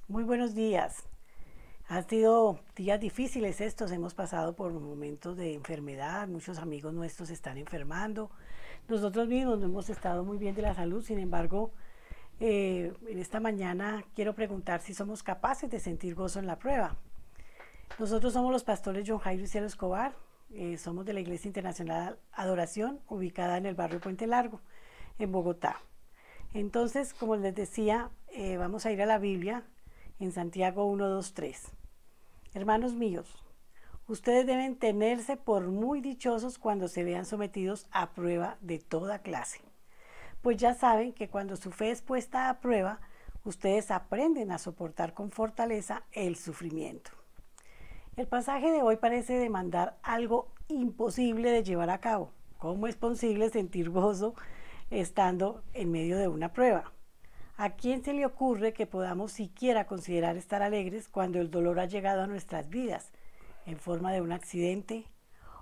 Muy buenos días. Han sido días difíciles estos, hemos pasado por momentos de enfermedad, muchos amigos nuestros están enfermando, nosotros mismos no hemos estado muy bien de la salud, sin embargo, en esta mañana quiero preguntar si somos capaces de sentir gozo en la prueba. Nosotros somos los pastores John Jairo y Cielo Escobar, somos de la Iglesia Internacional Adoración, ubicada en el barrio Puente Largo, en Bogotá. Entonces, como les decía, vamos a ir a la Biblia en Santiago 1, 2, 3. Hermanos míos, ustedes deben tenerse por muy dichosos cuando se vean sometidos a prueba de toda clase. Pues ya saben que cuando su fe es puesta a prueba, ustedes aprenden a soportar con fortaleza el sufrimiento. El pasaje de hoy parece demandar algo imposible de llevar a cabo. ¿Cómo es posible sentir gozo estando en medio de una prueba? ¿A quién se le ocurre que podamos siquiera considerar estar alegres cuando el dolor ha llegado a nuestras vidas en forma de un accidente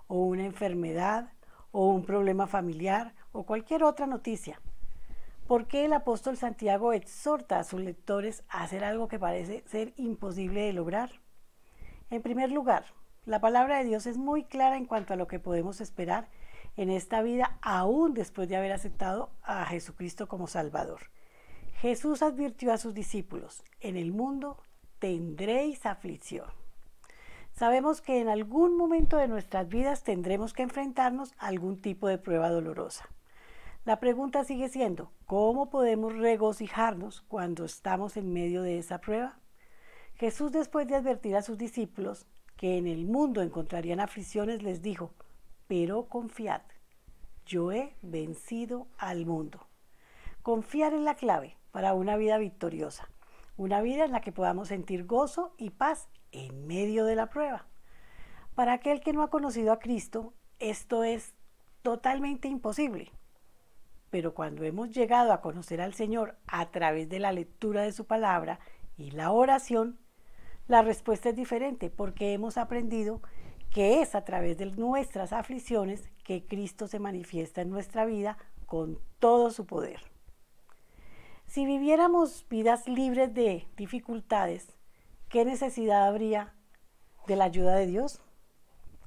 o una enfermedad o un problema familiar o cualquier otra noticia? ¿Por qué el apóstol Santiago exhorta a sus lectores a hacer algo que parece ser imposible de lograr? En primer lugar, la palabra de Dios es muy clara en cuanto a lo que podemos esperar en esta vida aún después de haber aceptado a Jesucristo como Salvador. Jesús advirtió a sus discípulos: en el mundo tendréis aflicción. Sabemos que en algún momento de nuestras vidas tendremos que enfrentarnos a algún tipo de prueba dolorosa. La pregunta sigue siendo: ¿cómo podemos regocijarnos cuando estamos en medio de esa prueba? Jesús, después de advertir a sus discípulos que en el mundo encontrarían aflicciones, les dijo: pero confiad, yo he vencido al mundo. Confiar es la clave para una vida victoriosa, una vida en la que podamos sentir gozo y paz en medio de la prueba. Para aquel que no ha conocido a Cristo, esto es totalmente imposible. Pero cuando hemos llegado a conocer al Señor a través de la lectura de su palabra y la oración, la respuesta es diferente, porque hemos aprendido que es a través de nuestras aflicciones que Cristo se manifiesta en nuestra vida con todo su poder. Si viviéramos vidas libres de dificultades, ¿qué necesidad habría de la ayuda de Dios?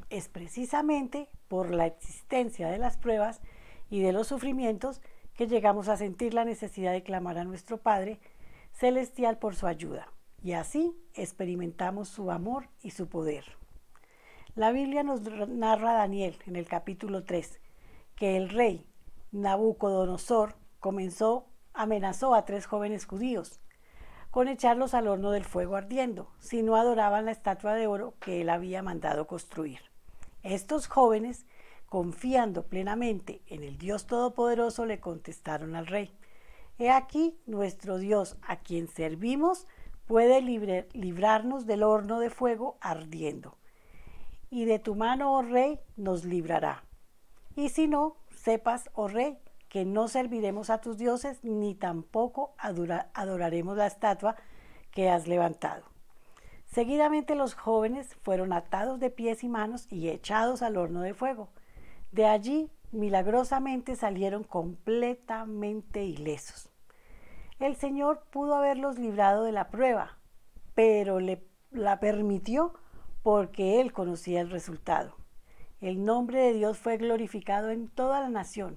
Es precisamente por la existencia de las pruebas y de los sufrimientos que llegamos a sentir la necesidad de clamar a nuestro Padre Celestial por su ayuda, y así experimentamos su amor y su poder. La Biblia nos narra a Daniel en el capítulo 3 que el rey Nabucodonosor amenazó a 3 jóvenes judíos con echarlos al horno del fuego ardiendo si no adoraban la estatua de oro que él había mandado construir. Estos jóvenes, confiando plenamente en el Dios Todopoderoso, le contestaron al rey: he aquí, nuestro Dios, a quien servimos, puede librarnos del horno de fuego ardiendo, y de tu mano, oh rey, nos librará. Y si no, sepas, oh rey, que no serviremos a tus dioses, ni tampoco adoraremos la estatua que has levantado. Seguidamente los jóvenes fueron atados de pies y manos y echados al horno de fuego. De allí, milagrosamente, salieron completamente ilesos. El Señor pudo haberlos librado de la prueba, pero la permitió porque Él conocía el resultado. El nombre de Dios fue glorificado en toda la nación,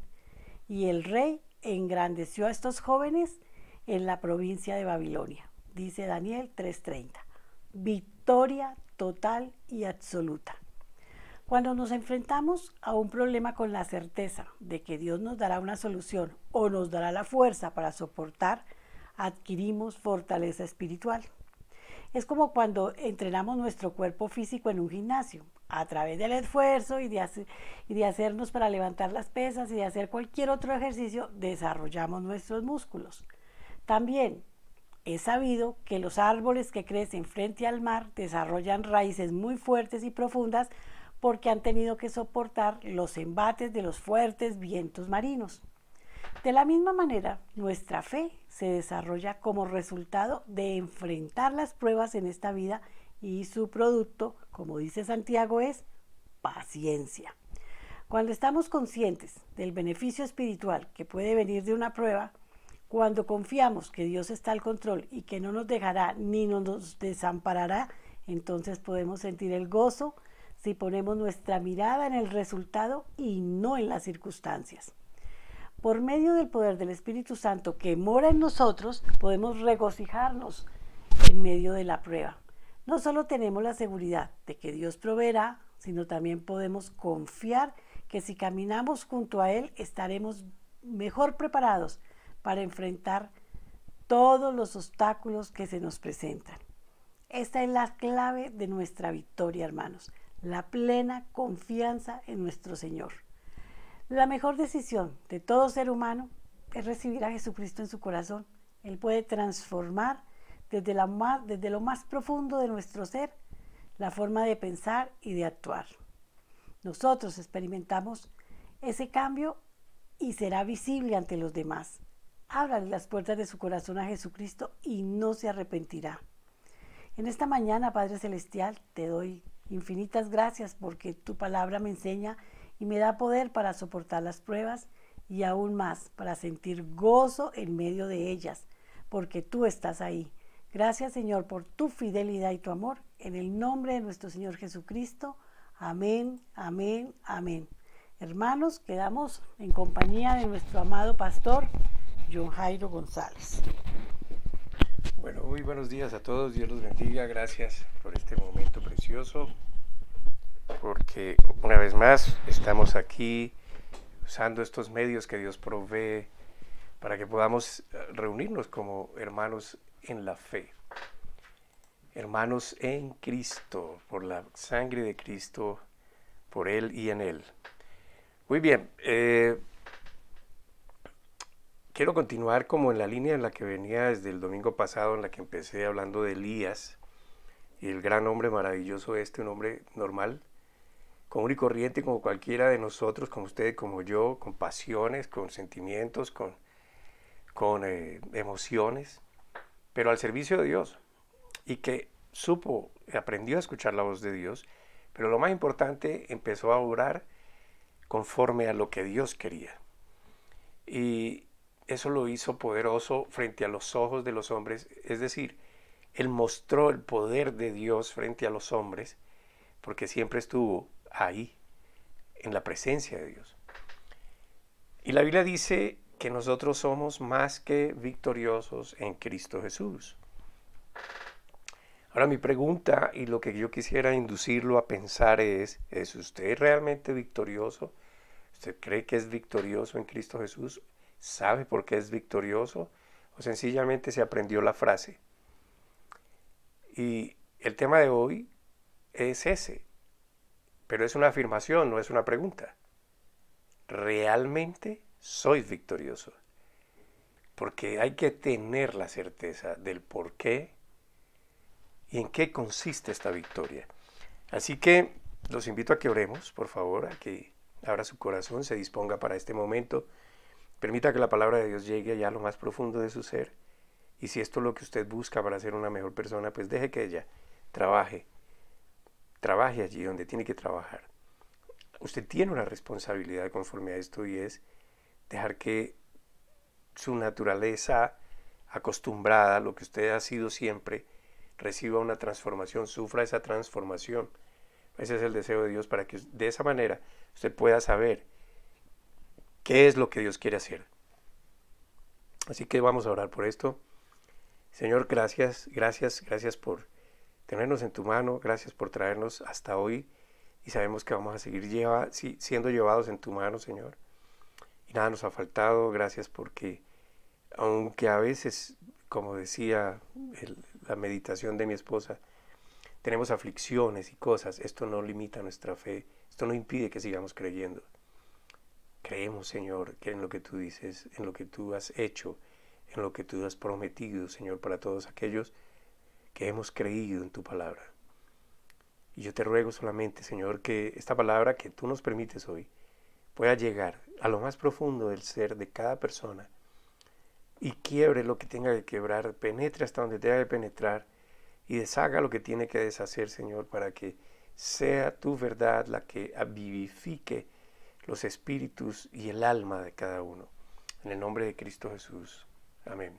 y el rey engrandeció a estos jóvenes en la provincia de Babilonia. Dice Daniel 3:30. Victoria total y absoluta. Cuando nos enfrentamos a un problema con la certeza de que Dios nos dará una solución o nos dará la fuerza para soportar, adquirimos fortaleza espiritual. Es como cuando entrenamos nuestro cuerpo físico en un gimnasio. A través del esfuerzo y de hacernos para levantar las pesas y de hacer cualquier otro ejercicio, desarrollamos nuestros músculos. También es sabido que los árboles que crecen frente al mar desarrollan raíces muy fuertes y profundas porque han tenido que soportar los embates de los fuertes vientos marinos. De la misma manera, nuestra fe se desarrolla como resultado de enfrentar las pruebas en esta vida, y su producto, como dice Santiago, es paciencia. Cuando estamos conscientes del beneficio espiritual que puede venir de una prueba, Cuando confiamos que Dios está al control y que no nos dejará ni nos desamparará, entonces podemos sentir el gozo si ponemos nuestra mirada en el resultado y no en las circunstancias. Por medio del poder del Espíritu Santo que mora en nosotros, podemos regocijarnos en medio de la prueba. No solo tenemos la seguridad de que Dios proveerá, sino también podemos confiar que si caminamos junto a Él estaremos mejor preparados para enfrentar todos los obstáculos que se nos presentan. Esta es la clave de nuestra victoria, hermanos, la plena confianza en nuestro Señor. La mejor decisión de todo ser humano es recibir a Jesucristo en su corazón. Él puede transformar desde lo más profundo de nuestro ser la forma de pensar y de actuar. Nosotros experimentamos ese cambio y será visible ante los demás. Ábrale las puertas de su corazón a Jesucristo y no se arrepentirá. En esta mañana, Padre Celestial, te doy infinitas gracias porque tu palabra me enseña y me da poder para soportar las pruebas y aún más para sentir gozo en medio de ellas, porque tú estás ahí. Gracias, Señor, por tu fidelidad y tu amor. En el nombre de nuestro Señor Jesucristo. Amén, amén, amén. Hermanos, quedamos en compañía de nuestro amado pastor, John Jairo González. Bueno, muy buenos días a todos. Dios los bendiga. Gracias por este momento precioso, porque una vez más estamos aquí usando estos medios que Dios provee para que podamos reunirnos como hermanos en la fe, hermanos en Cristo, por la sangre de Cristo, por Él y en Él. Muy bien, quiero continuar como en la línea en la que venía desde el domingo pasado, en la que empecé hablando de Elías y el gran hombre maravilloso un hombre normal, común y corriente como cualquiera de nosotros, como usted, como yo, con pasiones, con sentimientos, con emociones, pero al servicio de Dios, y que aprendió a escuchar la voz de Dios, pero lo más importante, empezó a orar conforme a lo que Dios quería. Y eso lo hizo poderoso frente a los ojos de los hombres, es decir, él mostró el poder de Dios frente a los hombres, porque siempre estuvo ahí, en la presencia de Dios. Y la Biblia dice que nosotros somos más que victoriosos en Cristo Jesús. Ahora mi pregunta, y lo que yo quisiera inducirlo a pensar ¿es usted realmente victorioso? ¿Usted cree que es victorioso en Cristo Jesús? ¿Sabe por qué es victorioso? ¿O sencillamente se aprendió la frase? Y el tema de hoy es ese, pero es una afirmación, no es una pregunta. ¿Realmente soy victorioso? Porque hay que tener la certeza del por qué y en qué consiste esta victoria. Así que los invito a que oremos, por favor, a que abra su corazón, se disponga para este momento. Permita que la palabra de Dios llegue allá a lo más profundo de su ser. Y si esto es lo que usted busca para ser una mejor persona, pues deje que ella trabaje allí donde tiene que trabajar. Usted tiene una responsabilidad conforme a esto, y es dejar que su naturaleza acostumbrada, lo que usted ha sido siempre, reciba una transformación, sufra esa transformación. Ese es el deseo de Dios, para que de esa manera usted pueda saber qué es lo que Dios quiere hacer. Así que vamos a orar por esto. Señor, gracias por tenernos en tu mano, gracias por traernos hasta hoy, y sabemos que vamos a seguir siendo llevados en tu mano, Señor. Y nada nos ha faltado. Gracias porque, aunque a veces, como decía la meditación de mi esposa, tenemos aflicciones y cosas, esto no limita nuestra fe, esto no impide que sigamos creyendo. Creemos, Señor, que en lo que tú dices, en lo que tú has hecho, en lo que tú has prometido, Señor, para todos aquellos que hemos creído en tu palabra. Y yo te ruego solamente, Señor, que esta palabra que tú nos permites hoy pueda llegar a lo más profundo del ser de cada persona y quiebre lo que tenga que quebrar, penetre hasta donde tenga que penetrar y deshaga lo que tiene que deshacer, Señor, para que sea tu verdad la que vivifique los espíritus y el alma de cada uno. En el nombre de Cristo Jesús. Amén.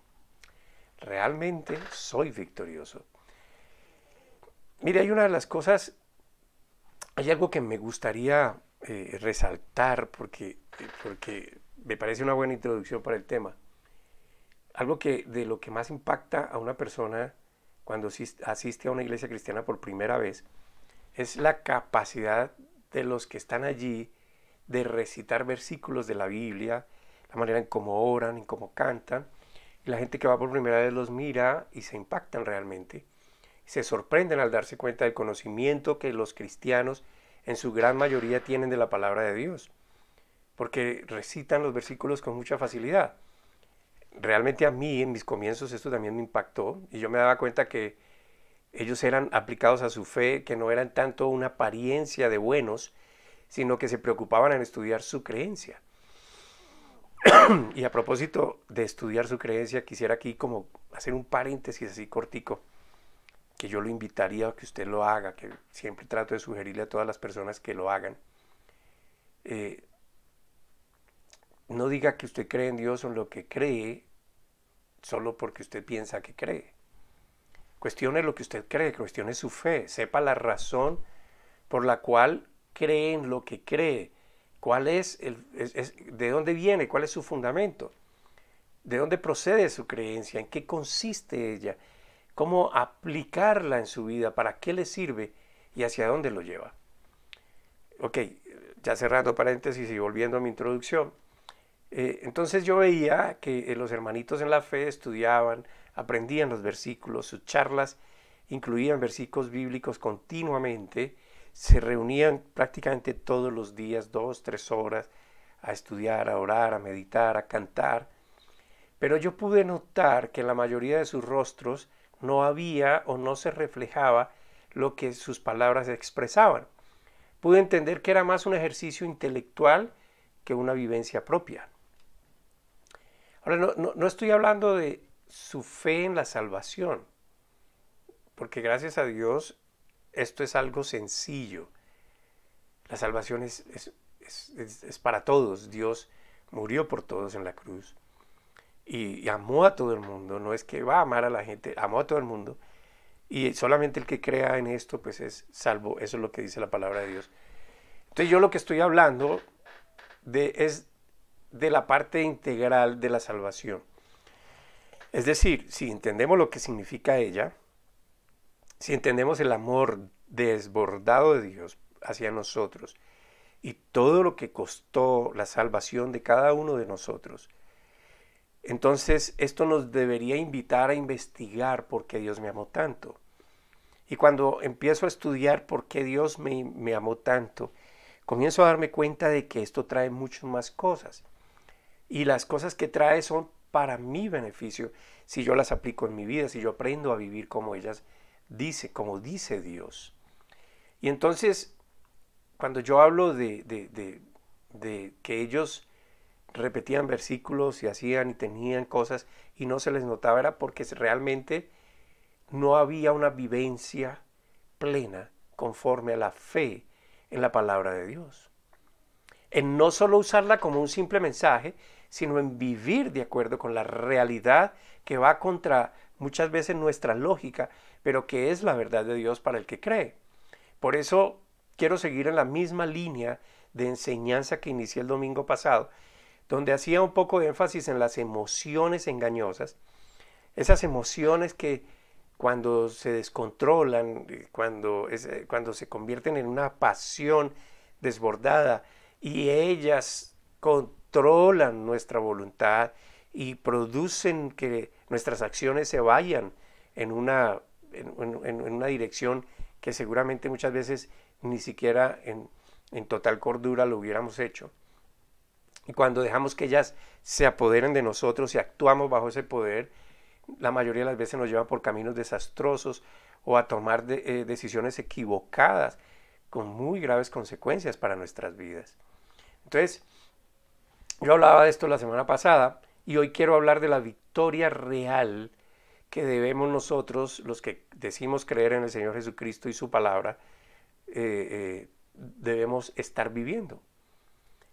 Realmente soy victorioso. Mire, hay una de las cosas, hay algo que me gustaría resaltar porque me parece una buena introducción para el tema. Algo que de lo que más impacta a una persona cuando asiste a una iglesia cristiana por primera vez es la capacidad de los que están allí de recitar versículos de la Biblia, la manera en cómo oran, en cómo cantan. Y la gente que va por primera vez los mira y se impactan realmente. Se sorprenden al darse cuenta del conocimiento que los cristianos en su gran mayoría tienen de la palabra de Dios, porque recitan los versículos con mucha facilidad. Realmente a mí en mis comienzos esto también me impactó y yo me daba cuenta que ellos eran aplicados a su fe, que no eran tanto una apariencia de buenos, sino que se preocupaban en estudiar su creencia. Y a propósito de estudiar su creencia, quisiera aquí como hacer un paréntesis así cortico, que yo lo invitaría a que usted lo haga, que siempre trato de sugerirle a todas las personas que lo hagan. No diga que usted cree en Dios o en lo que cree solo porque usted piensa que cree. Cuestione lo que usted cree, cuestione su fe, sepa la razón por la cual cree en lo que cree, cuál de dónde viene, cuál es su fundamento, de dónde procede su creencia, en qué consiste ella, cómo aplicarla en su vida, para qué le sirve y hacia dónde lo lleva. Ok, ya cerrando paréntesis y volviendo a mi introducción, entonces yo veía que los hermanitos en la fe estudiaban, aprendían los versículos, sus charlas incluían versículos bíblicos continuamente, se reunían prácticamente todos los días, 2, 3 horas, a estudiar, a orar, a meditar, a cantar. Pero yo pude notar que en la mayoría de sus rostros no había o no se reflejaba lo que sus palabras expresaban. Pude entender que era más un ejercicio intelectual que una vivencia propia. Ahora, no estoy hablando de su fe en la salvación, porque gracias a Dios esto es algo sencillo. La salvación es para todos. Dios murió por todos en la cruz y amó a todo el mundo. No es que va a amar a la gente, amó a todo el mundo. Y solamente el que crea en esto pues es salvo. Eso es lo que dice la palabra de Dios. Entonces yo lo que estoy hablando es de la parte integral de la salvación. Es decir, si entendemos lo que significa ella, si entendemos el amor desbordado de Dios hacia nosotros y todo lo que costó la salvación de cada uno de nosotros, entonces esto nos debería invitar a investigar por qué Dios me amó tanto. Y cuando empiezo a estudiar por qué Dios me amó tanto, comienzo a darme cuenta de que esto trae muchas más cosas. Y las cosas que trae son para mi beneficio, si yo las aplico en mi vida, si yo aprendo a vivir como como dice Dios. Y entonces, cuando yo hablo de que ellos repetían versículos y hacían y tenían cosas y no se les notaba, era porque realmente no había una vivencia plena conforme a la fe en la palabra de Dios. En no solo usarla como un simple mensaje, sino en vivir de acuerdo con la realidad que va contra muchas veces nuestra lógica, pero que es la verdad de Dios para el que cree. Por eso quiero seguir en la misma línea de enseñanza que inicié el domingo pasado, donde hacía un poco de énfasis en las emociones engañosas, esas emociones que cuando se descontrolan, cuando se convierten en una pasión desbordada y ellas controlan nuestra voluntad y producen que nuestras acciones se vayan en una dirección que seguramente muchas veces ni siquiera en total cordura lo hubiéramos hecho. Y cuando dejamos que ellas se apoderen de nosotros y actuamos bajo ese poder, la mayoría de las veces nos lleva por caminos desastrosos o a tomar decisiones equivocadas con muy graves consecuencias para nuestras vidas. Entonces, yo hablaba de esto la semana pasada y hoy quiero hablar de la victoria real que debemos nosotros, los que decimos creer en el Señor Jesucristo y su palabra, debemos estar viviendo.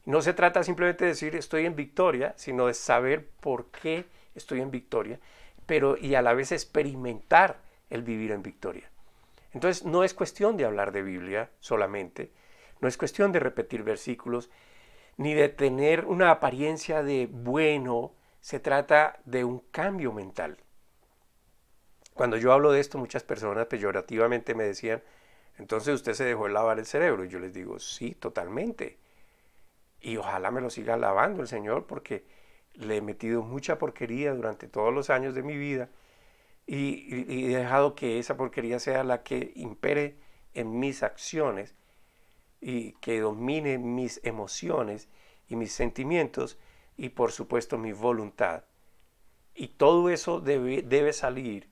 No se trata simplemente de decir estoy en victoria, sino de saber por qué estoy en victoria, pero y a la vez experimentar el vivir en victoria. Entonces no es cuestión de hablar de Biblia solamente, no es cuestión de repetir versículos, ni de tener una apariencia de bueno, se trata de un cambio mental. Cuando yo hablo de esto, muchas personas peyorativamente me decían, entonces usted se dejó de lavar el cerebro. Y yo les digo, sí, totalmente. Y ojalá me lo siga lavando el Señor, porque le he metido mucha porquería durante todos los años de mi vida y he dejado que esa porquería sea la que impere en mis acciones y que domine mis emociones y mis sentimientos y por supuesto mi voluntad. Y todo eso debe salir,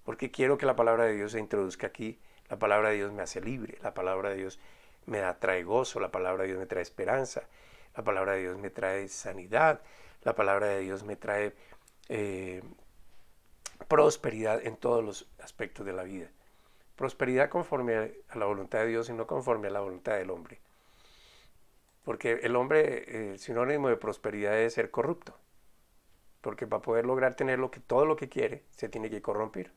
porque quiero que la palabra de Dios se introduzca aquí. La palabra de Dios me hace libre, la palabra de Dios me trae gozo, la palabra de Dios me trae esperanza, la palabra de Dios me trae sanidad, la palabra de Dios me trae prosperidad en todos los aspectos de la vida. Prosperidad conforme a la voluntad de Dios y no conforme a la voluntad del hombre. Porque el hombre, el sinónimo de prosperidad es ser corrupto. Porque para poder lograr tener todo lo que quiere, se tiene que corromper.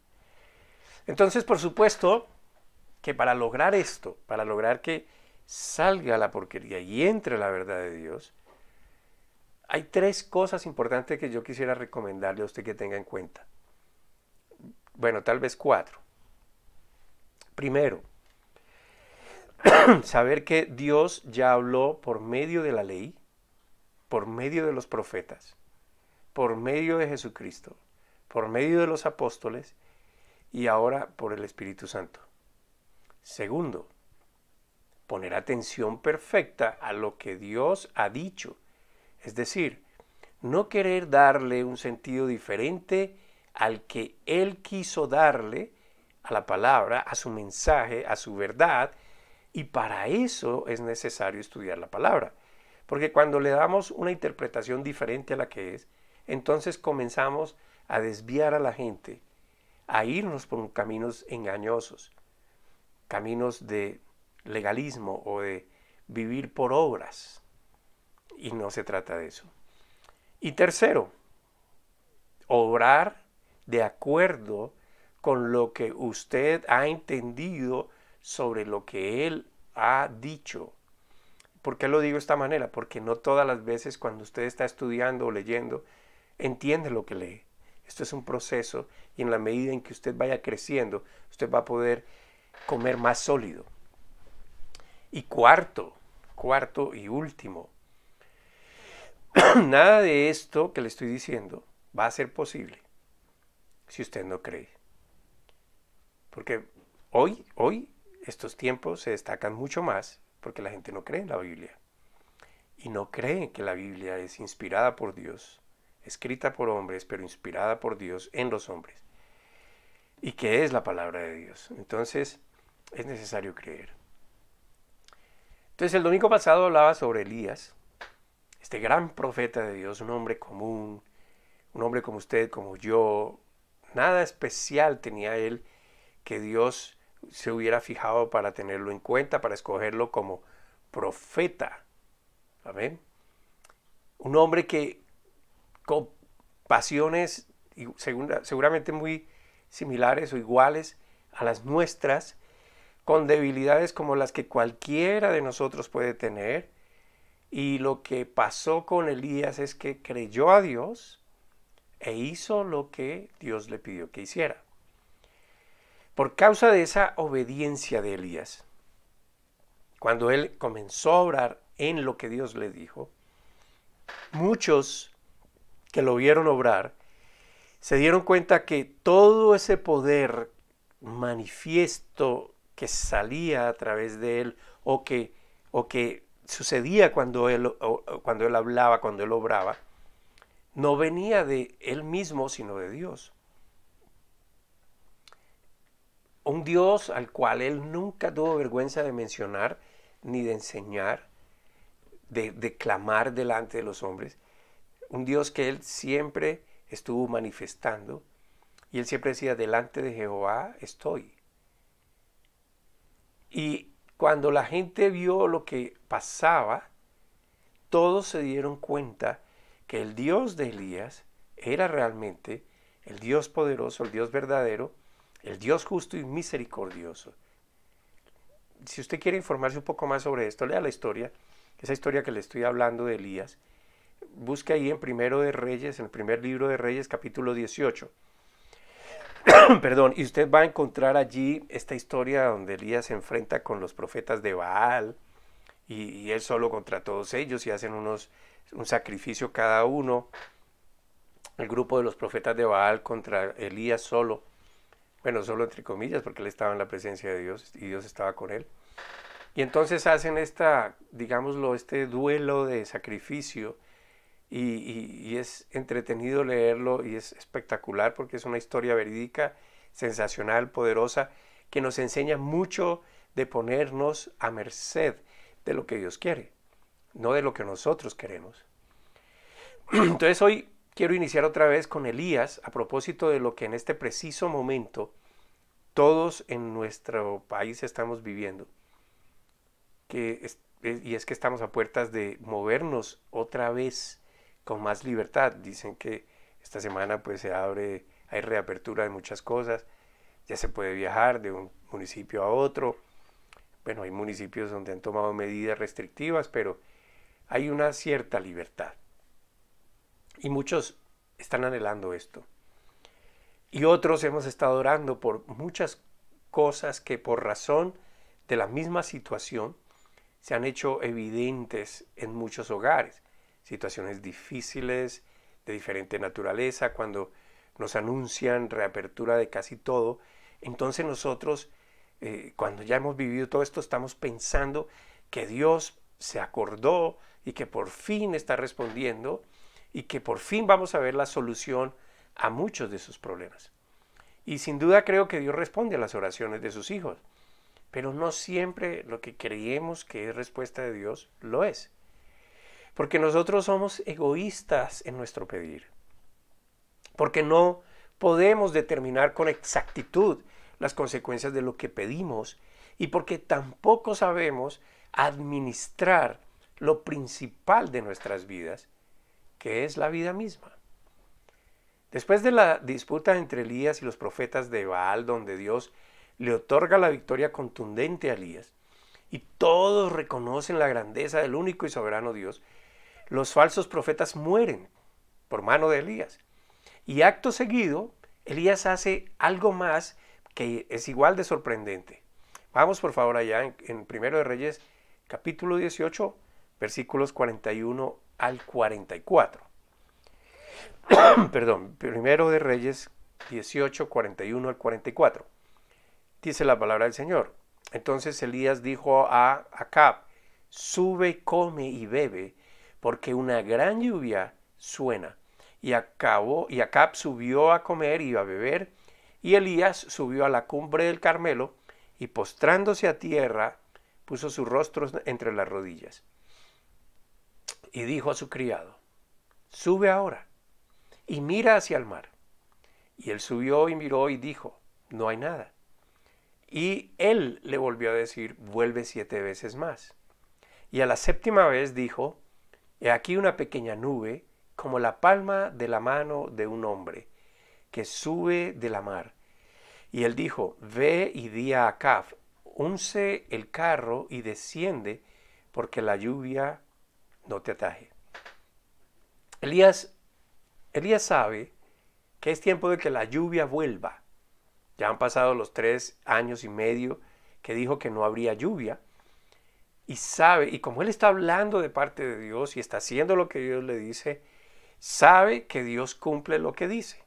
Entonces, por supuesto, que para lograr esto, para lograr que salga la porquería y entre la verdad de Dios, hay 3 cosas importantes que yo quisiera recomendarle a usted que tenga en cuenta. Bueno, tal vez 4. Primero, saber que Dios ya habló por medio de la ley, por medio de los profetas, por medio de Jesucristo, por medio de los apóstoles y ahora por el Espíritu Santo. Segundo, poner atención perfecta a lo que Dios ha dicho. Es decir, no querer darle un sentido diferente al que Él quiso darle a la palabra, a su mensaje, a su verdad, y para eso es necesario estudiar la palabra. Porque cuando le damos una interpretación diferente a la que es, entonces comenzamos a desviar a la gente, a irnos por caminos engañosos, caminos de legalismo o de vivir por obras. Y no se trata de eso. Y tercero, obrar de acuerdo con lo que usted ha entendido sobre lo que Él ha dicho. ¿Por qué lo digo de esta manera? Porque no todas las veces cuando usted está estudiando o leyendo, entiende lo que lee. Esto es un proceso y en la medida en que usted vaya creciendo, usted va a poder comer más sólido. Y cuarto y último, nada de esto que le estoy diciendo va a ser posible si usted no cree. Porque hoy estos tiempos se destacan mucho más porque la gente no cree en la Biblia. Y no cree que la Biblia es inspirada por Dios, escrita por hombres, pero inspirada por Dios en los hombres. Y que es la palabra de Dios. Entonces, es necesario creer. Entonces, el domingo pasado hablaba sobre Elías, este gran profeta de Dios, un hombre común, un hombre como usted, como yo. Nada especial tenía él que Dios se hubiera fijado para tenerlo en cuenta, para escogerlo como profeta. ¿Amén? Un hombre que con pasiones seguramente muy similares o iguales a las nuestras, con debilidades como las que cualquiera de nosotros puede tener. Y lo que pasó con Elías es que creyó a Dios e hizo lo que Dios le pidió que hiciera. Por causa de esa obediencia de Elías, cuando él comenzó a obrar en lo que Dios le dijo, muchos que lo vieron obrar se dieron cuenta que todo ese poder manifiesto que salía a través de él o que sucedía cuando él hablaba, cuando él obraba, no venía de él mismo, sino de Dios. Un Dios al cual él nunca tuvo vergüenza de mencionar, ni de enseñar, de clamar delante de los hombres. Un Dios que él siempre estuvo manifestando. Y él siempre decía, delante de Jehová estoy. Y cuando la gente vio lo que pasaba, todos se dieron cuenta que el Dios de Elías era realmente el Dios poderoso, el Dios verdadero, el Dios justo y misericordioso. Si usted quiere informarse un poco más sobre esto, lea la historia, esa historia que le estoy hablando de Elías. Busque ahí en Primero de Reyes, en el primer libro de Reyes, capítulo 18. Perdón, y usted va a encontrar allí esta historia donde Elías se enfrenta con los profetas de Baal y él solo contra todos ellos y hacen un sacrificio cada uno. El grupo de los profetas de Baal contra Elías solo. Bueno, solo entre comillas, porque él estaba en la presencia de Dios y Dios estaba con él. Y entonces hacen digámoslo, este duelo de sacrificio y es entretenido leerlo y es espectacular porque es una historia verídica, sensacional, poderosa, que nos enseña mucho de ponernos a merced de lo que Dios quiere, no de lo que nosotros queremos. Entonces hoy quiero iniciar otra vez con Elías a propósito de lo que en este preciso momento todos en nuestro país estamos viviendo. Y es que estamos a puertas de movernos otra vez con más libertad. Dicen que esta semana pues hay reapertura de muchas cosas, ya se puede viajar de un municipio a otro. Bueno, hay municipios donde han tomado medidas restrictivas, pero hay una cierta libertad. Y muchos están anhelando esto. Y otros hemos estado orando por muchas cosas que por razón de la misma situación se han hecho evidentes en muchos hogares. Situaciones difíciles, de diferente naturaleza, cuando nos anuncian reapertura de casi todo. Entonces nosotros, cuando ya hemos vivido todo esto, estamos pensando que Dios se acordó y que por fin está respondiendo y que por fin vamos a ver la solución a muchos de sus problemas. Y sin duda creo que Dios responde a las oraciones de sus hijos, pero no siempre lo que creemos que es respuesta de Dios lo es. Porque nosotros somos egoístas en nuestro pedir. Porque no podemos determinar con exactitud las consecuencias de lo que pedimos y porque tampoco sabemos administrar lo principal de nuestras vidas, que es la vida misma. Después de la disputa entre Elías y los profetas de Baal, donde Dios le otorga la victoria contundente a Elías, y todos reconocen la grandeza del único y soberano Dios, los falsos profetas mueren por mano de Elías. Y acto seguido, Elías hace algo más que es igual de sorprendente. Vamos por favor allá en Primero de Reyes, capítulo 18, versículos 41 al 44. Perdón, Primero de Reyes 18, 41 al 44. Dice la palabra del Señor. Entonces Elías dijo a Acab: sube, come y bebe, porque una gran lluvia suena. Y Acab subió a comer y a beber, y Elías subió a la cumbre del Carmelo, y postrándose a tierra, puso su rostro entre las rodillas. Y dijo a su criado: sube ahora, y mira hacia el mar. Y él subió y miró y dijo: no hay nada. Y él le volvió a decir: vuelve 7 veces más. Y a la 7ª vez dijo: he aquí una pequeña nube, como la palma de la mano de un hombre, que sube de la mar. Y él dijo: ve y di a Acab: unce el carro y desciende, porque la lluvia no te ataje. Elías sabe que es tiempo de que la lluvia vuelva. Ya han pasado los 3 años y medio que dijo que no habría lluvia. Y sabe, y como él está hablando de parte de Dios y está haciendo lo que Dios le dice, sabe que Dios cumple lo que dice.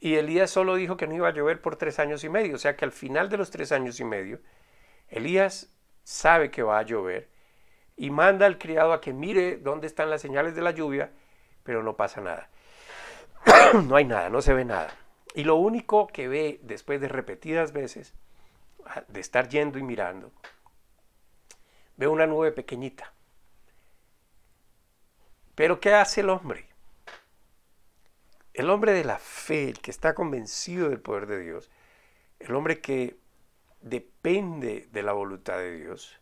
Y Elías solo dijo que no iba a llover por 3 años y medio. O sea que al final de los 3 años y medio, Elías sabe que va a llover y manda al criado a que mire dónde están las señales de la lluvia, pero no pasa nada. No hay nada, no se ve nada. Y lo único que ve después de repetidas veces, de estar yendo y mirando, ve una nube pequeñita. Pero ¿qué hace el hombre? El hombre de la fe, el que está convencido del poder de Dios, el hombre que depende de la voluntad de Dios,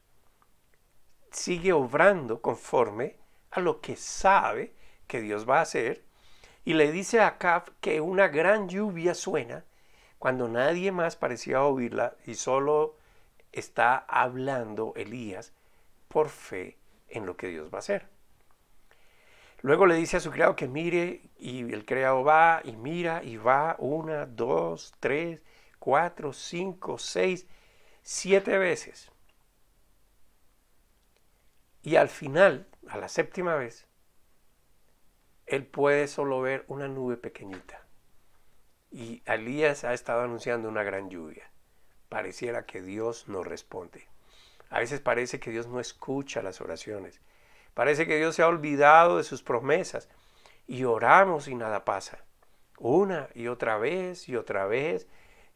sigue obrando conforme a lo que sabe que Dios va a hacer y le dice a Acab que una gran lluvia suena cuando nadie más parecía oírla y solo está hablando Elías por fe en lo que Dios va a hacer. Luego le dice a su criado que mire y el criado va y mira y va 1, 2, 3, 4, 5, 6, 7 veces. Y al final, a la séptima vez, él puede solo ver una nube pequeñita. Y Elías ha estado anunciando una gran lluvia. Pareciera que Dios no responde. A veces parece que Dios no escucha las oraciones. Parece que Dios se ha olvidado de sus promesas. Y oramos y nada pasa. Una y otra vez y otra vez.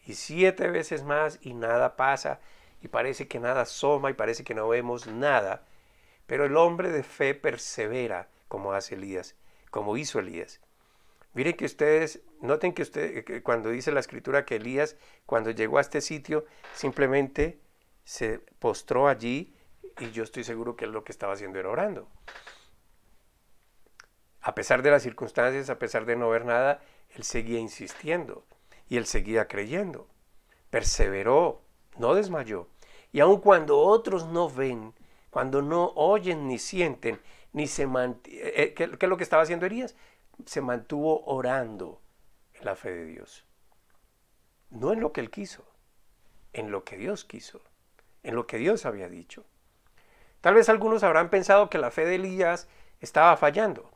Y 7 veces más y nada pasa. Y parece que nada asoma y parece que no vemos nada. Pero el hombre de fe persevera como hace Elías, como hizo Elías. Miren que ustedes, noten que cuando dice la escritura que Elías, cuando llegó a este sitio, simplemente se postró allí y yo estoy seguro que él lo que estaba haciendo era orando. A pesar de las circunstancias, a pesar de no ver nada, él seguía insistiendo y él seguía creyendo. Perseveró, no desmayó. Y aun cuando otros no ven, cuando no oyen ni sienten, ni se mantienen, ¿qué es lo que estaba haciendo Elías? Se mantuvo orando en la fe de Dios. No en lo que él quiso, en lo que Dios quiso, en lo que Dios había dicho. Tal vez algunos habrán pensado que la fe de Elías estaba fallando.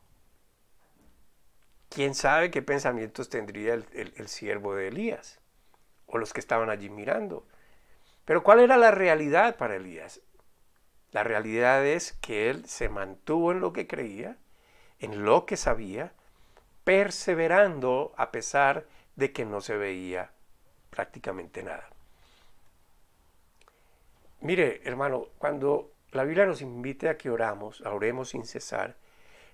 ¿Quién sabe qué pensamientos tendría el siervo de Elías? O los que estaban allí mirando. Pero ¿cuál era la realidad para Elías? La realidad es que él se mantuvo en lo que creía, en lo que sabía, perseverando a pesar de que no se veía prácticamente nada. Mire, hermano, cuando la Biblia nos invita a que oremos sin cesar,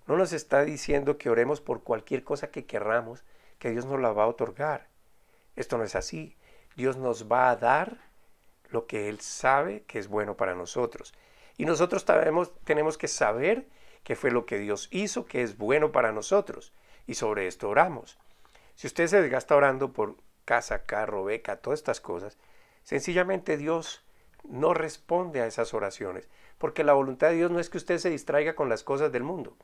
no nos está diciendo que oremos por cualquier cosa que querramos, que Dios nos la va a otorgar. Esto no es así. Dios nos va a dar lo que Él sabe que es bueno para nosotros. Y nosotros tenemos que saber qué fue lo que Dios hizo, que es bueno para nosotros. Y sobre esto oramos. Si usted se desgasta orando por casa, carro, beca, todas estas cosas, sencillamente Dios no responde a esas oraciones. Porque la voluntad de Dios no es que usted se distraiga con las cosas del mundo.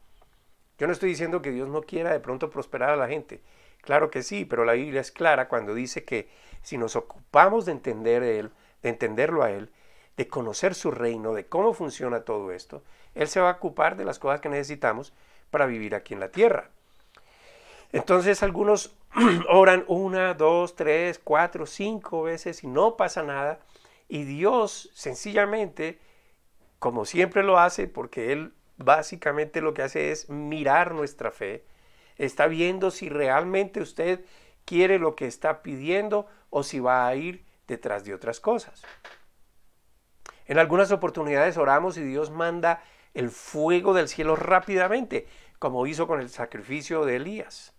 Yo no estoy diciendo que Dios no quiera de pronto prosperar a la gente. Claro que sí, pero la Biblia es clara cuando dice que si nos ocupamos de entenderlo a Él, de conocer su reino, de cómo funciona todo esto, Él se va a ocupar de las cosas que necesitamos para vivir aquí en la tierra. Entonces algunos oran 1, 2, 3, 4, 5 veces y no pasa nada. Y Dios sencillamente, como siempre lo hace, porque Él básicamente lo que hace es mirar nuestra fe, está viendo si realmente usted quiere lo que está pidiendo o si va a ir detrás de otras cosas. En algunas oportunidades oramos y Dios manda el fuego del cielo rápidamente, como hizo con el sacrificio de Elías.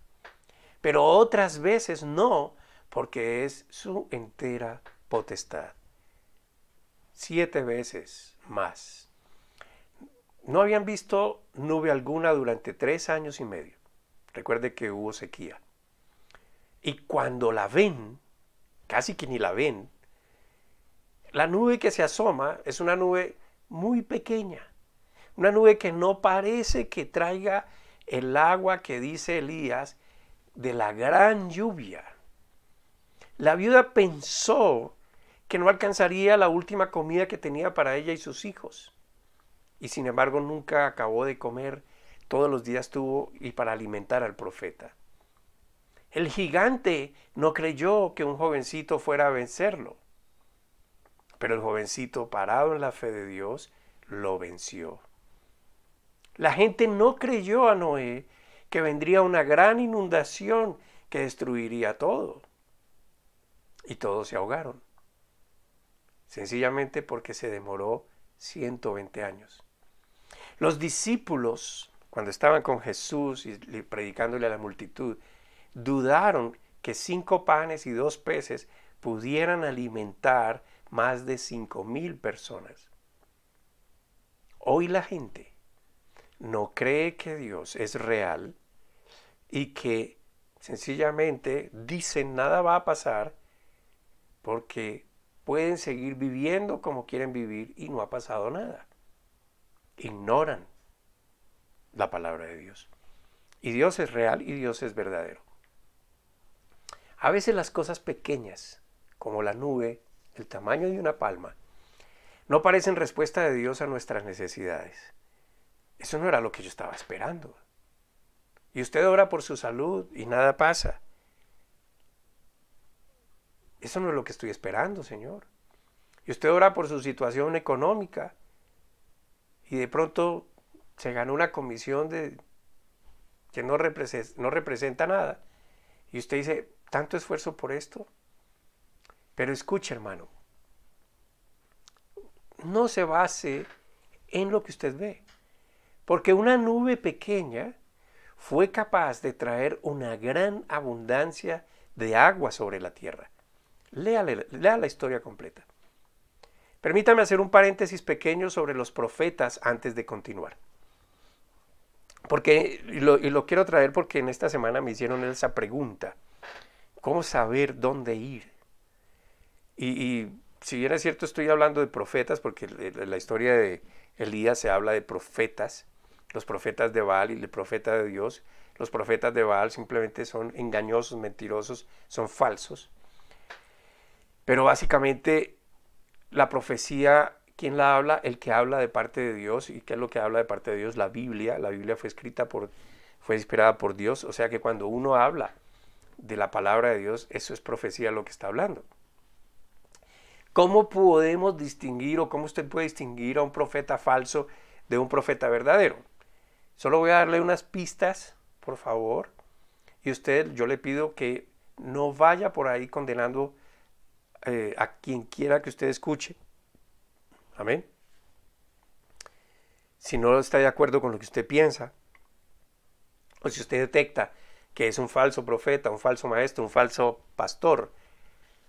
Pero otras veces no, porque es su entera potestad. 7 veces más. No habían visto nube alguna durante 3 años y medio. Recuerde que hubo sequía. Y cuando la ven, casi que ni la ven, la nube que se asoma es una nube muy pequeña. Una nube que no parece que traiga el agua que dice Elías de la gran lluvia. La viuda pensó que no alcanzaría la última comida que tenía para ella y sus hijos. Y sin embargo nunca acabó de comer, todos los días tuvo y para alimentar al profeta. El gigante no creyó que un jovencito fuera a vencerlo, pero el jovencito, parado en la fe de Dios, lo venció. La gente no creyó a Noé que vendría una gran inundación que destruiría todo. Y todos se ahogaron. Sencillamente porque se demoró 120 años. Los discípulos, cuando estaban con Jesús y predicándole a la multitud, dudaron que 5 panes y 2 peces pudieran alimentar más de 5,000 personas. Hoy la gente no cree que Dios es real y que sencillamente dicen nada va a pasar porque pueden seguir viviendo como quieren vivir y no ha pasado nada. Ignoran la palabra de Dios. Y Dios es real y Dios es verdadero. A veces las cosas pequeñas, como la nube, el tamaño de una palma, no parecen respuesta de Dios a nuestras necesidades. Eso no era lo que yo estaba esperando. Y usted ora por su salud y nada pasa. Eso no es lo que estoy esperando, Señor. Y usted ora por su situación económica y de pronto se ganó una comisión que no representa nada. Y usted dice, ¿tanto esfuerzo por esto? Pero escuche, hermano, no se base en lo que usted ve. Porque una nube pequeña fue capaz de traer una gran abundancia de agua sobre la tierra. Lea la historia completa. Permítame hacer un paréntesis pequeño sobre los profetas antes de continuar. Y lo quiero traer porque en esta semana me hicieron esa pregunta. ¿Cómo saber dónde ir? Y si bien es cierto, estoy hablando de profetas, porque en la historia de Elías se habla de profetas, los profetas de Baal y el profeta de Dios. Los profetas de Baal simplemente son engañosos, mentirosos, son falsos. Pero básicamente la profecía, ¿quién la habla? El que habla de parte de Dios. ¿Y qué es lo que habla de parte de Dios? La Biblia. La Biblia fue inspirada por Dios. O sea que cuando uno habla de la palabra de Dios, eso es profecía lo que está hablando. ¿Cómo podemos distinguir o cómo usted puede distinguir a un profeta falso de un profeta verdadero? Solo voy a darle unas pistas, por favor. Y yo le pido que no vaya por ahí condenando a quien quiera que usted escuche. Amén. Si no está de acuerdo con lo que usted piensa, o si usted detecta que es un falso profeta, un falso maestro, un falso pastor,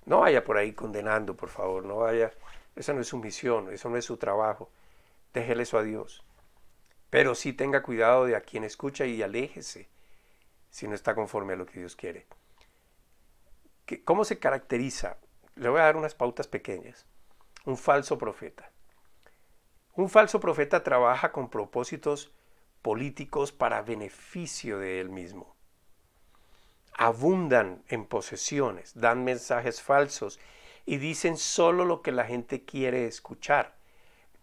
no vaya por ahí condenando, por favor. No vaya. Esa no es su misión, eso no es su trabajo. Déjele eso a Dios. Pero sí tenga cuidado de a quien escucha y aléjese si no está conforme a lo que Dios quiere. ¿Cómo se caracteriza? Le voy a dar unas pautas pequeñas. Un falso profeta. Un falso profeta trabaja con propósitos políticos para beneficio de él mismo. Abundan en posesiones, dan mensajes falsos y dicen solo lo que la gente quiere escuchar.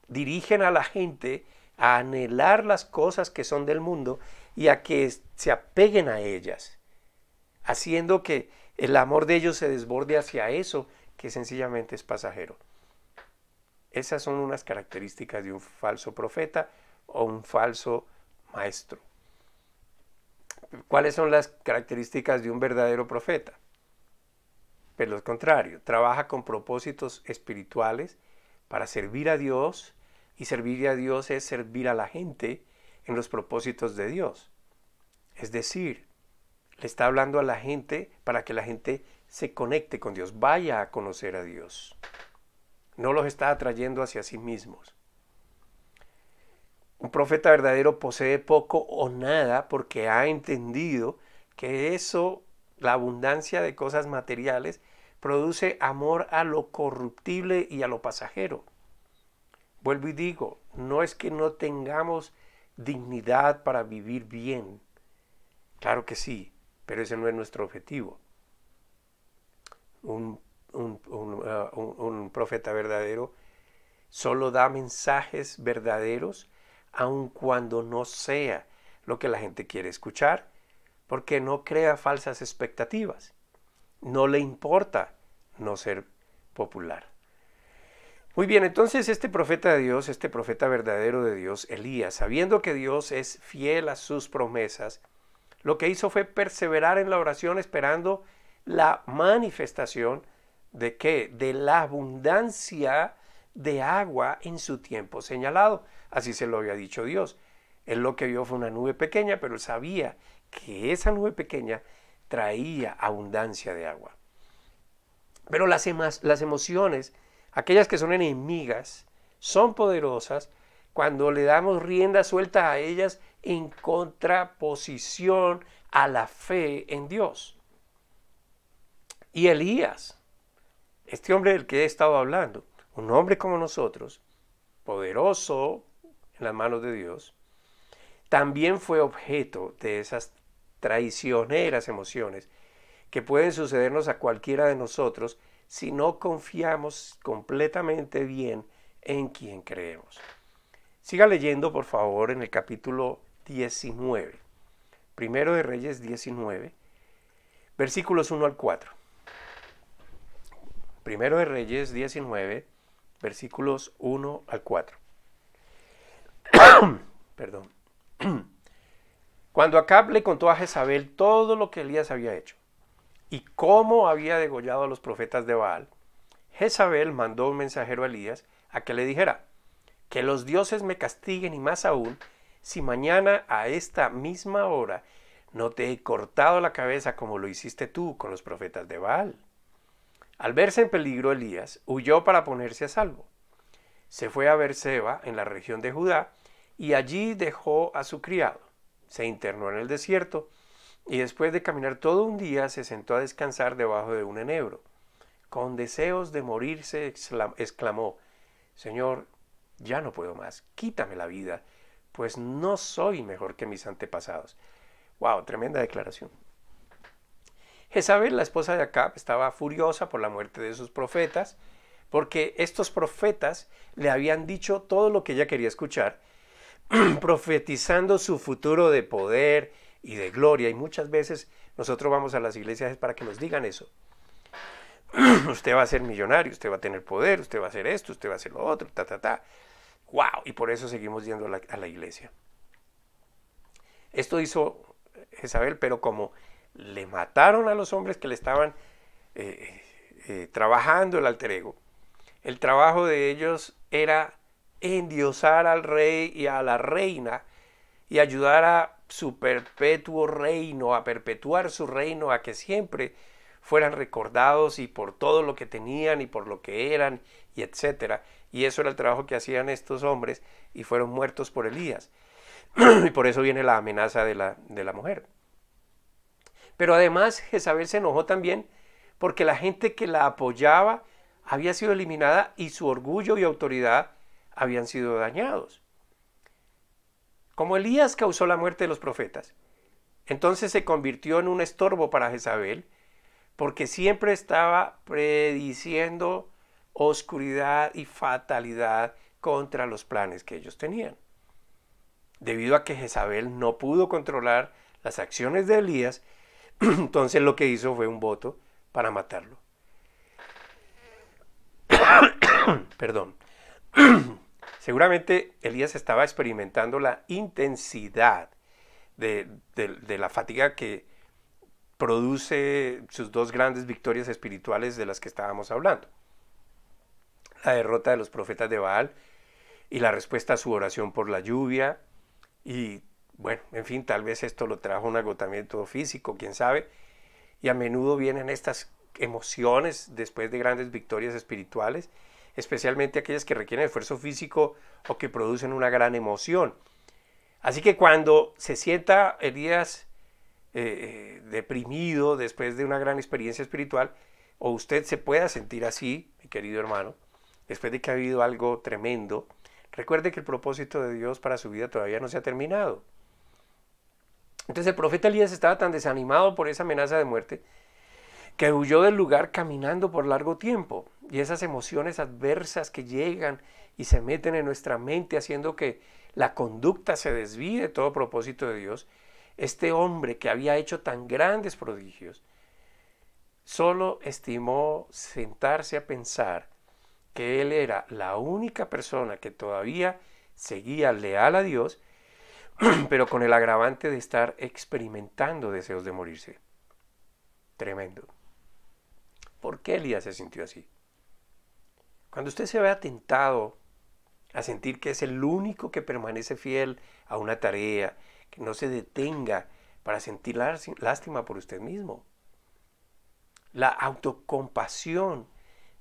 Dirigen a la gente a anhelar las cosas que son del mundo y a que se apeguen a ellas, haciendo que el amor de ellos se desborde hacia eso que sencillamente es pasajero. Esas son unas características de un falso profeta o un falso maestro. ¿Cuáles son las características de un verdadero profeta? Pues lo contrario, trabaja con propósitos espirituales para servir a Dios, y servir a Dios es servir a la gente en los propósitos de Dios. Es decir, le está hablando a la gente para que la gente se conecte con Dios, vaya a conocer a Dios. No los está atrayendo hacia sí mismos. Un profeta verdadero posee poco o nada porque ha entendido que eso, la abundancia de cosas materiales, produce amor a lo corruptible y a lo pasajero. Vuelvo y digo, no es que no tengamos dignidad para vivir bien. Claro que sí, pero ese no es nuestro objetivo. Un profeta verdadero solo da mensajes verdaderos aun cuando no sea lo que la gente quiere escuchar, porque no crea falsas expectativas. No le importa no ser popular. Muy bien, entonces este profeta de Dios, este profeta verdadero de Dios, Elías, sabiendo que Dios es fiel a sus promesas, lo que hizo fue perseverar en la oración esperando la manifestación ¿de qué? De la abundancia de agua en su tiempo señalado. Así se lo había dicho Dios. Él lo que vio fue una nube pequeña, pero él sabía que esa nube pequeña traía abundancia de agua. Pero las emociones, aquellas que son enemigas, son poderosas cuando le damos rienda suelta a ellas en contraposición a la fe en Dios. Y Elías, este hombre del que he estado hablando, un hombre como nosotros, poderoso en las manos de Dios, también fue objeto de esas traicioneras emociones que pueden sucedernos a cualquiera de nosotros si no confiamos completamente bien en quien creemos. Siga leyendo, por favor, en el capítulo 19, Primero de Reyes 19, versículos 1 al 4. Primero de Reyes 19, versículos 1 al 4. Perdón. Cuando Acab le contó a Jezabel todo lo que Elías había hecho y cómo había degollado a los profetas de Baal, Jezabel mandó un mensajero a Elías a que le dijera: que los dioses me castiguen, y más aún, si mañana a esta misma hora no te he cortado la cabeza como lo hiciste tú con los profetas de Baal. Al verse en peligro, Elías huyó para ponerse a salvo. Se fue a Beerseba, en la región de Judá, y allí dejó a su criado. Se internó en el desierto, y después de caminar todo un día se sentó a descansar debajo de un enebro. Con deseos de morirse, exclamó: Señor, ya no puedo más, quítame la vida, pues no soy mejor que mis antepasados. ¡Wow! Tremenda declaración. Jezabel, la esposa de Acab, estaba furiosa por la muerte de sus profetas, porque estos profetas le habían dicho todo lo que ella quería escuchar, profetizando su futuro de poder y de gloria. Y muchas veces nosotros vamos a las iglesias para que nos digan eso. Usted va a ser millonario, usted va a tener poder, usted va a hacer esto, usted va a hacer lo otro, ¡Wow! Y por eso seguimos yendo a la iglesia. Esto hizo Jezabel, pero como le mataron a los hombres que le estaban trabajando el alter ego, el trabajo de ellos era endiosar al rey y a la reina y ayudar a su perpetuo reino, a perpetuar su reino, a que siempre fueran recordados y por todo lo que tenían y por lo que eran y etcétera. Y eso era el trabajo que hacían estos hombres y fueron muertos por Elías. Y por eso viene la amenaza de la mujer. Pero además Jezabel se enojó también porque la gente que la apoyaba había sido eliminada y su orgullo y autoridad habían sido dañados. Como Elías causó la muerte de los profetas, entonces se convirtió en un estorbo para Jezabel, porque siempre estaba prediciendo oscuridad y fatalidad contra los planes que ellos tenían. Debido a que Jezabel no pudo controlar las acciones de Elías, entonces lo que hizo fue un voto para matarlo. Perdón. Seguramente Elías estaba experimentando la intensidad de la fatiga que produce sus dos grandes victorias espirituales de las que estábamos hablando. La derrota de los profetas de Baal y la respuesta a su oración por la lluvia. Y bueno, en fin, tal vez esto lo trajo un agotamiento físico, quién sabe. Y a menudo vienen estas emociones después de grandes victorias espirituales, especialmente aquellas que requieren esfuerzo físico o que producen una gran emoción. Así que cuando se sienta Elías deprimido después de una gran experiencia espiritual, o usted se pueda sentir así, mi querido hermano, después de que ha habido algo tremendo, recuerde que el propósito de Dios para su vida todavía no se ha terminado. Entonces el profeta Elías estaba tan desanimado por esa amenaza de muerte que huyó del lugar caminando por largo tiempo. Y esas emociones adversas que llegan y se meten en nuestra mente haciendo que la conducta se desvíe de todo propósito de Dios, este hombre que había hecho tan grandes prodigios, solo estimó sentarse a pensar que él era la única persona que todavía seguía leal a Dios, pero con el agravante de estar experimentando deseos de morirse. Tremendo. ¿Por qué Elías se sintió así? Cuando usted se vea tentado a sentir que es el único que permanece fiel a una tarea, que no se detenga para sentir lástima por usted mismo, la autocompasión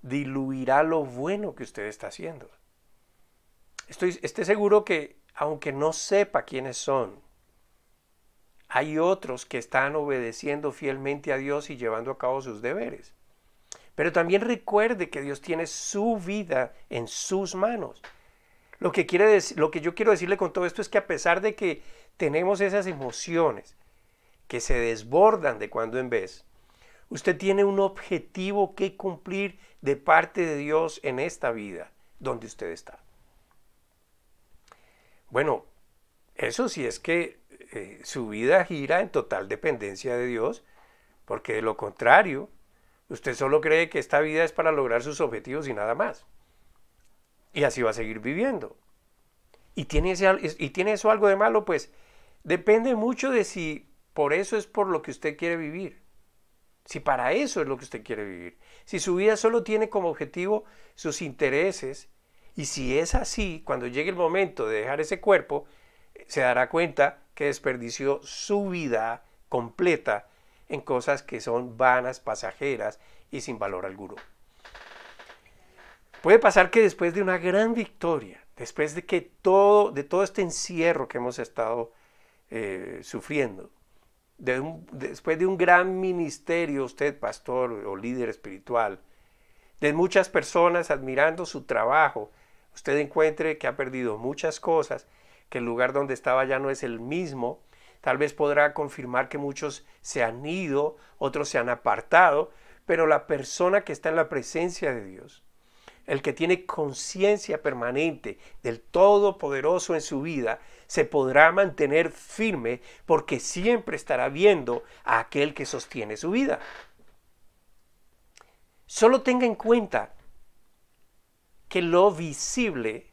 diluirá lo bueno que usted está haciendo. Estoy seguro que, aunque no sepa quiénes son, hay otros que están obedeciendo fielmente a Dios y llevando a cabo sus deberes. Pero también recuerde que Dios tiene su vida en sus manos. Lo que yo quiero decirle con todo esto es que a pesar de que tenemos esas emociones que se desbordan de cuando en vez, usted tiene un objetivo que cumplir de parte de Dios en esta vida donde usted está. Bueno, eso sí es que su vida gira en total dependencia de Dios, porque de lo contrario, usted solo cree que esta vida es para lograr sus objetivos y nada más. Y así va a seguir viviendo. ¿Y tiene eso algo de malo? Pues depende mucho de si por eso es por lo que usted quiere vivir. Si para eso es lo que usted quiere vivir. Si su vida solo tiene como objetivo sus intereses, y si es así, cuando llegue el momento de dejar ese cuerpo, se dará cuenta que desperdició su vida completa en cosas que son vanas, pasajeras y sin valor alguno. Puede pasar que después de una gran victoria, después de todo este encierro que hemos estado sufriendo, después de un gran ministerio, usted pastor o líder espiritual, de muchas personas admirando su trabajo, usted encuentre que ha perdido muchas cosas, que el lugar donde estaba ya no es el mismo. Tal vez podrá confirmar que muchos se han ido, otros se han apartado, pero la persona que está en la presencia de Dios, el que tiene conciencia permanente del Todopoderoso en su vida, se podrá mantener firme porque siempre estará viendo a aquel que sostiene su vida. Solo tenga en cuenta que lo visible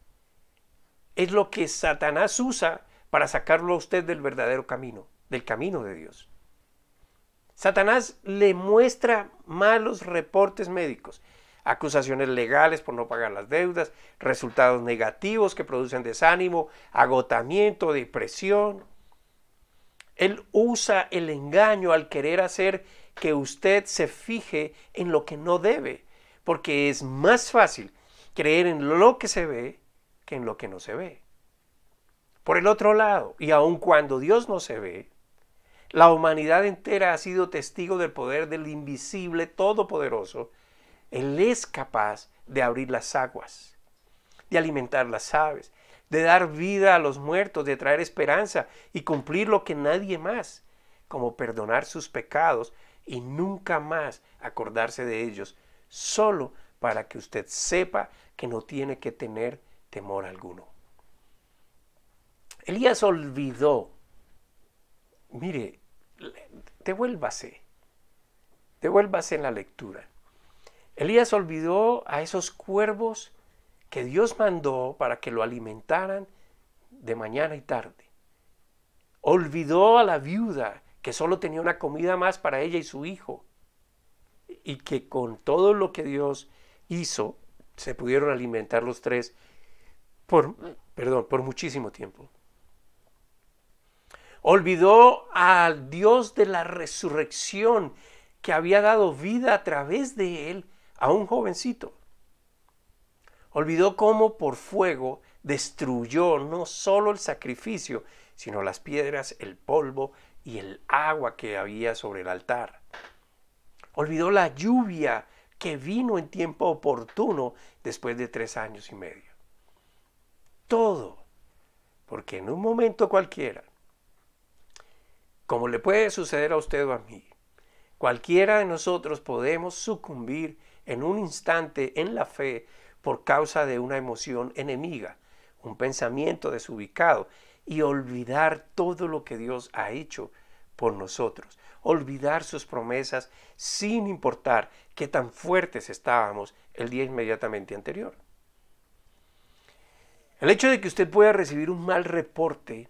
es lo que Satanás usa para sacarlo a usted del verdadero camino, del camino de Dios. Satanás le muestra malos reportes médicos, acusaciones legales por no pagar las deudas, resultados negativos que producen desánimo, agotamiento, depresión. Él usa el engaño al querer hacer que usted se fije en lo que no debe, porque es más fácil creer en lo que se ve que en lo que no se ve. Por el otro lado, y aun cuando Dios no se ve, la humanidad entera ha sido testigo del poder del invisible todopoderoso. Él es capaz de abrir las aguas, de alimentar las aves, de dar vida a los muertos, de traer esperanza y cumplir lo que nadie más, como perdonar sus pecados y nunca más acordarse de ellos, solo para que usted sepa que no tiene que tener temor alguno. Elías olvidó, mire, devuélvase en la lectura. Elías olvidó a esos cuervos que Dios mandó para que lo alimentaran de mañana y tarde. Olvidó a la viuda que solo tenía una comida más para ella y su hijo, y que con todo lo que Dios hizo se pudieron alimentar los tres por muchísimo tiempo. Olvidó al Dios de la resurrección que había dado vida a través de él a un jovencito. Olvidó cómo por fuego destruyó no solo el sacrificio, sino las piedras, el polvo y el agua que había sobre el altar. Olvidó la lluvia que vino en tiempo oportuno después de 3 años y medio. Todo, porque en un momento cualquiera, como le puede suceder a usted o a mí, cualquiera de nosotros podemos sucumbir en un instante en la fe por causa de una emoción enemiga, un pensamiento desubicado y olvidar todo lo que Dios ha hecho por nosotros, olvidar sus promesas sin importar qué tan fuertes estábamos el día inmediatamente anterior. El hecho de que usted pueda recibir un mal reporte,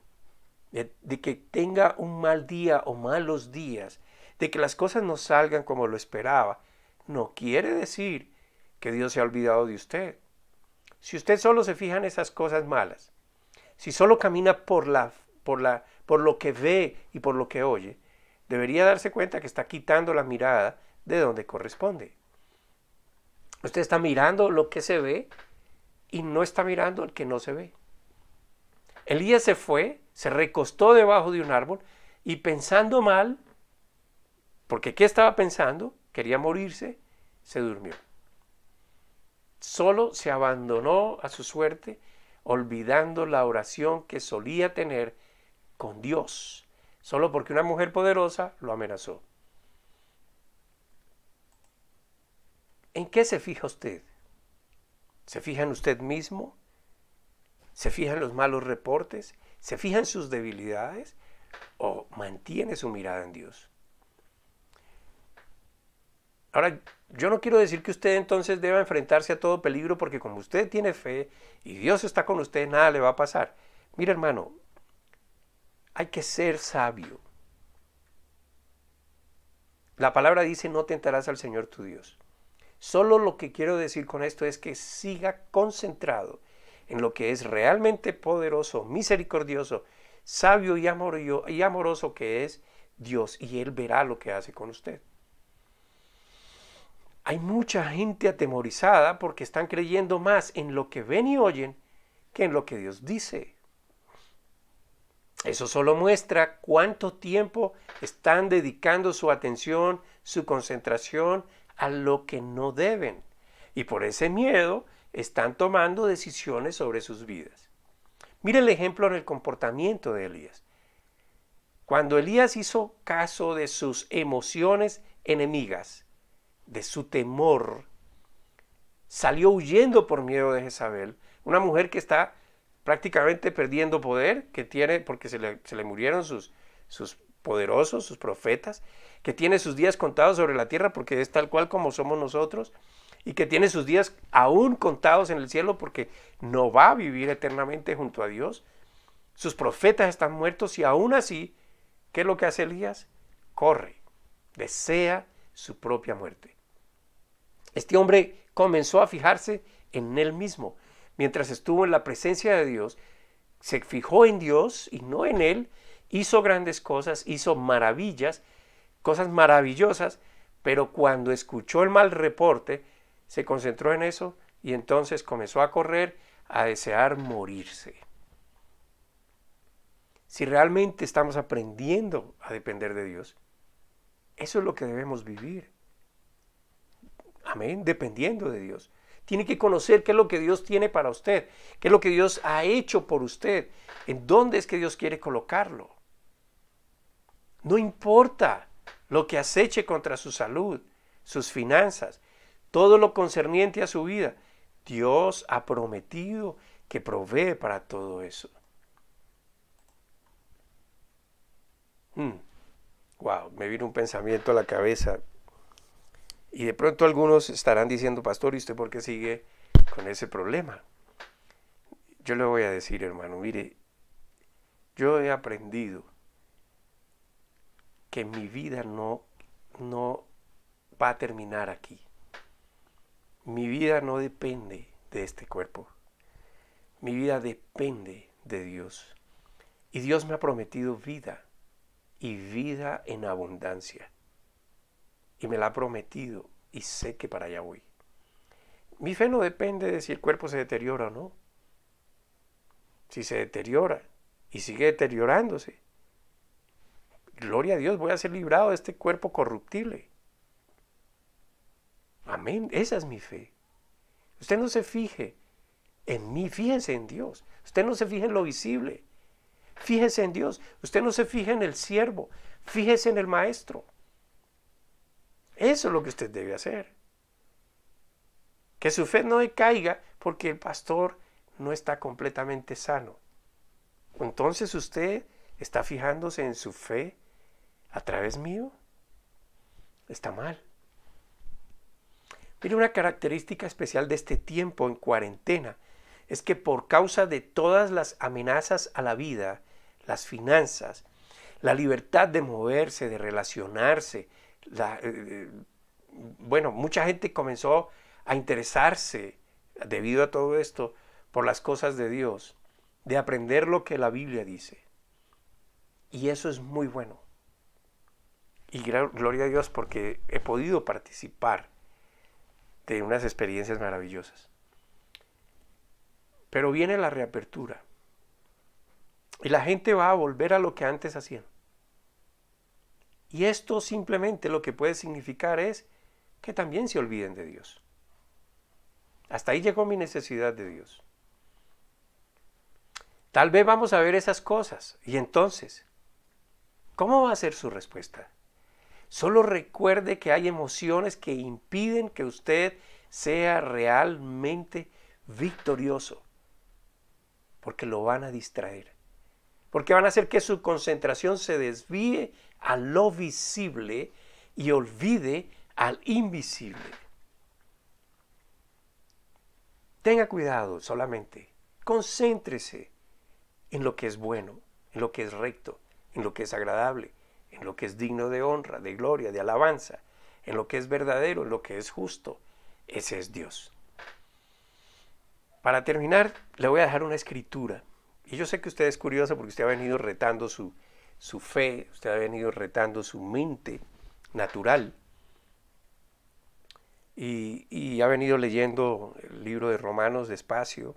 de que tenga un mal día o malos días, de que las cosas no salgan como lo esperaba, no quiere decir que Dios se ha olvidado de usted. Si usted solo se fija en esas cosas malas, si solo camina por lo que ve y por lo que oye, debería darse cuenta que está quitando la mirada de donde corresponde. Usted está mirando lo que se ve y no está mirando el que no se ve. Elías se fue, se recostó debajo de un árbol y pensando mal, porque ¿qué estaba pensando? Quería morirse, se durmió. Solo se abandonó a su suerte, olvidando la oración que solía tener con Dios, solo porque una mujer poderosa lo amenazó. ¿En qué se fija usted? ¿Se fija en usted mismo? ¿Se fija en los malos reportes? ¿Se fija en sus debilidades? ¿O mantiene su mirada en Dios? Ahora, yo no quiero decir que usted entonces deba enfrentarse a todo peligro, porque como usted tiene fe y Dios está con usted, nada le va a pasar. Mira, hermano, hay que ser sabio. La palabra dice, no tentarás al Señor tu Dios. Solo lo que quiero decir con esto es que siga concentrado en lo que es realmente poderoso, misericordioso, sabio y amoroso que es Dios, y Él verá lo que hace con usted. Hay mucha gente atemorizada porque están creyendo más en lo que ven y oyen que en lo que Dios dice. Eso solo muestra cuánto tiempo están dedicando su atención, su concentración a lo que no deben. Y por ese miedo están tomando decisiones sobre sus vidas. Mire el ejemplo en el comportamiento de Elías. Cuando Elías hizo caso de sus emociones enemigas, de su temor, salió huyendo por miedo de Jezabel, una mujer que está prácticamente perdiendo poder, que tiene, porque se le murieron sus poderosos, sus profetas, que tiene sus días contados sobre la tierra porque es tal cual como somos nosotros, y que tiene sus días aún contados en el cielo porque no va a vivir eternamente junto a Dios. Sus profetas están muertos y aún así, ¿qué es lo que hace Elías? Corre, desea su propia muerte. Este hombre comenzó a fijarse en él mismo. Mientras estuvo en la presencia de Dios, se fijó en Dios y no en él, hizo grandes cosas, hizo maravillas, cosas maravillosas, pero cuando escuchó el mal reporte, se concentró en eso y entonces comenzó a correr, a desear morirse. Si realmente estamos aprendiendo a depender de Dios, eso es lo que debemos vivir. Amén, dependiendo de Dios. Tiene que conocer qué es lo que Dios tiene para usted, qué es lo que Dios ha hecho por usted, en dónde es que Dios quiere colocarlo. No importa lo que aceche contra su salud, sus finanzas, todo lo concerniente a su vida. Dios ha prometido que provee para todo eso. Wow, me vino un pensamiento a la cabeza. Y de pronto algunos estarán diciendo, pastor, ¿y usted por qué sigue con ese problema? Yo le voy a decir, hermano, mire, yo he aprendido que mi vida no va a terminar aquí. Mi vida no depende de este cuerpo. Mi vida depende de Dios. Y Dios me ha prometido vida, y vida en abundancia. Y me la ha prometido, y sé que para allá voy. Mi fe no depende de si el cuerpo se deteriora o no. Si se deteriora y sigue deteriorándose, gloria a Dios, voy a ser librado de este cuerpo corruptible. Amén, esa es mi fe. Usted no se fije en mí, fíjese en Dios. Usted no se fije en lo visible, fíjese en Dios. Usted no se fije en el siervo, fíjese en el maestro. Eso es lo que usted debe hacer. Que su fe no decaiga porque el pastor no está completamente sano. Entonces usted está fijándose en su fe a través mío. Está mal. Mire, una característica especial de este tiempo en cuarentena es que por causa de todas las amenazas a la vida, las finanzas, la libertad de moverse, de relacionarse, mucha gente comenzó a interesarse debido a todo esto por las cosas de Dios, de aprender lo que la Biblia dice. Y eso es muy bueno. Y gloria a Dios porque he podido participar de unas experiencias maravillosas. Pero viene la reapertura. Y la gente va a volver a lo que antes hacían. Y esto simplemente lo que puede significar es que también se olviden de Dios. Hasta ahí llegó mi necesidad de Dios. Tal vez vamos a ver esas cosas. Y entonces, ¿cómo va a ser su respuesta? Solo recuerde que hay emociones que impiden que usted sea realmente victorioso. Porque lo van a distraer. Porque van a hacer que su concentración se desvíe a lo visible y olvide al invisible. Tenga cuidado solamente. Concéntrese en lo que es bueno, en lo que es recto, en lo que es agradable, en lo que es digno de honra, de gloria, de alabanza, en lo que es verdadero, en lo que es justo. Ese es Dios. Para terminar, le voy a dejar una escritura. Y yo sé que usted es curioso porque usted ha venido retando su fe, usted ha venido retando su mente natural. Y ha venido leyendo el libro de Romanos despacio.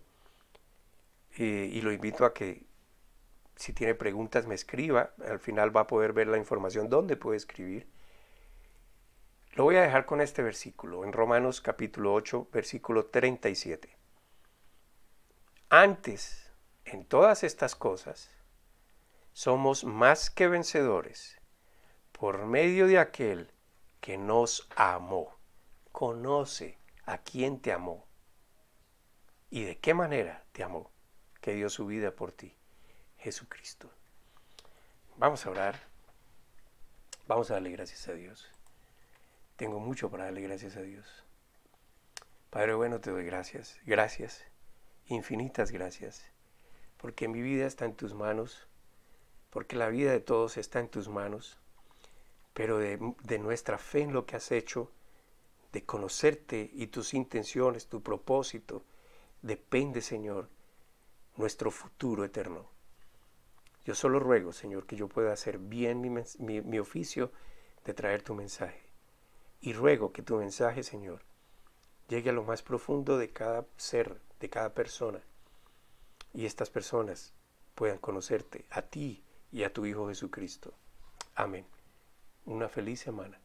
Y lo invito a que si tiene preguntas me escriba. Al final va a poder ver la información dónde puede escribir. Lo voy a dejar con este versículo en Romanos capítulo 8, versículo 37. Antes, en todas estas cosas, somos más que vencedores por medio de aquel que nos amó. Conoce a quién te amó y de qué manera te amó, que dio su vida por ti, Jesucristo. Vamos a orar. Vamos a darle gracias a Dios. Tengo mucho para darle gracias a Dios. Padre bueno, te doy gracias. Gracias, infinitas gracias, porque mi vida está en tus manos, porque la vida de todos está en tus manos, pero de nuestra fe en lo que has hecho, de conocerte y tus intenciones, tu propósito, depende, Señor, nuestro futuro eterno. Yo solo ruego, Señor, que yo pueda hacer bien mi oficio de traer tu mensaje. Y ruego que tu mensaje, Señor, llegue a lo más profundo de cada ser, de cada persona. Y estas personas puedan conocerte, a ti y a tu Hijo Jesucristo. Amén. Una feliz semana.